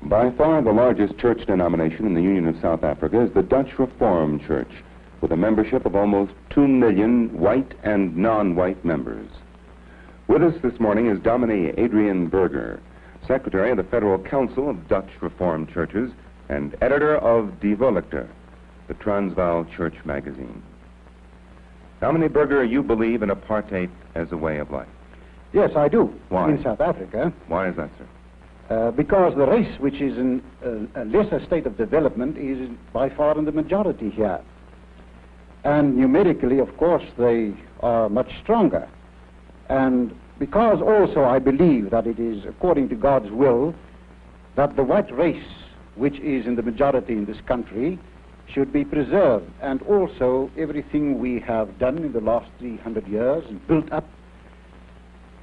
By far the largest church denomination in the Union of South Africa is the Dutch Reformed Church, with a membership of almost 2 million white and non-white members. With us this morning is Dominee Adrian Berger, Secretary of the Federal Council of Dutch Reformed Churches and editor of Die Volkte, the Transvaal Church magazine. Dominee Berger, you believe in apartheid as a way of life? Yes, I do. Why? In South Africa. Why is that, sir? Because the race, which is in a lesser state of development, is by far in the majority here. And numerically, of course, they are much stronger. And because also I believe that it is according to God's will that the white race, which is in the majority in this country, should be preserved. And also everything we have done in the last 300 years and built up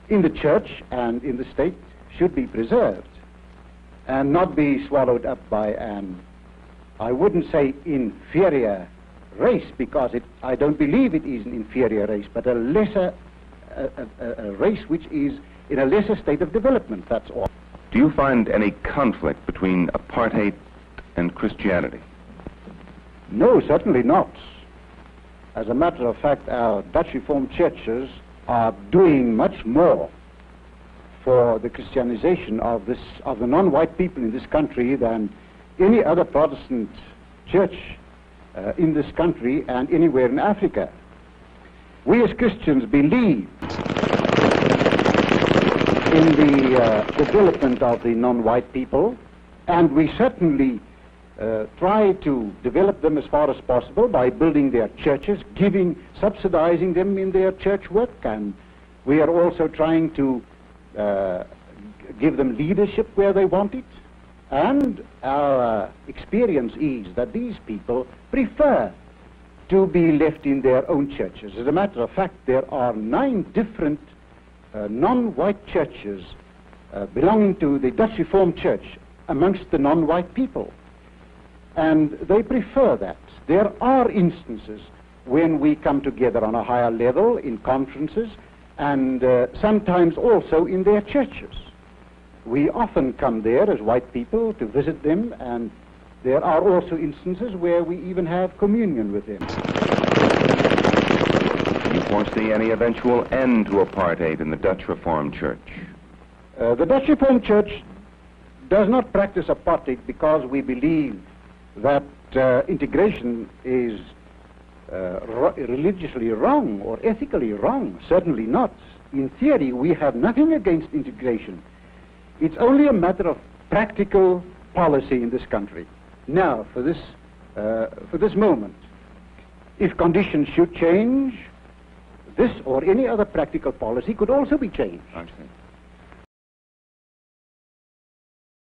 in the church and in the state should be preserved and not be swallowed up by an, I wouldn't say inferior race, because I don't believe it is an inferior race, but a lesser a race which is in a lesser state of development, that's all. Do you find any conflict between apartheid and Christianity? No, certainly not. As a matter of fact, our Dutch Reformed churches are doing much more for the Christianization of the non-white people in this country than any other Protestant church in this country and anywhere in Africa. We as Christians believe in the development of the non-white people, and we certainly try to develop them as far as possible by building their churches, subsidizing them in their church work, and we are also trying to give them leadership where they want it. And our experience is that these people prefer to be left in their own churches. As a matter of fact, there are 9 different non-white churches belonging to the Dutch Reformed Church amongst the non-white people. And they prefer that. There are instances when we come together on a higher level in conferences and sometimes also in their churches. We often come there as white people to visit them, and there are also instances where we even have communion with them. Do you foresee any eventual end to apartheid in the Dutch Reformed Church? The Dutch Reformed Church does not practice apartheid because we believe that integration is religiously wrong or ethically wrong. Certainly not. In theory, we have nothing against integration. It's only a matter of practical policy in this country. Now, for this moment, if conditions should change, this or any other practical policy could also be changed. I see.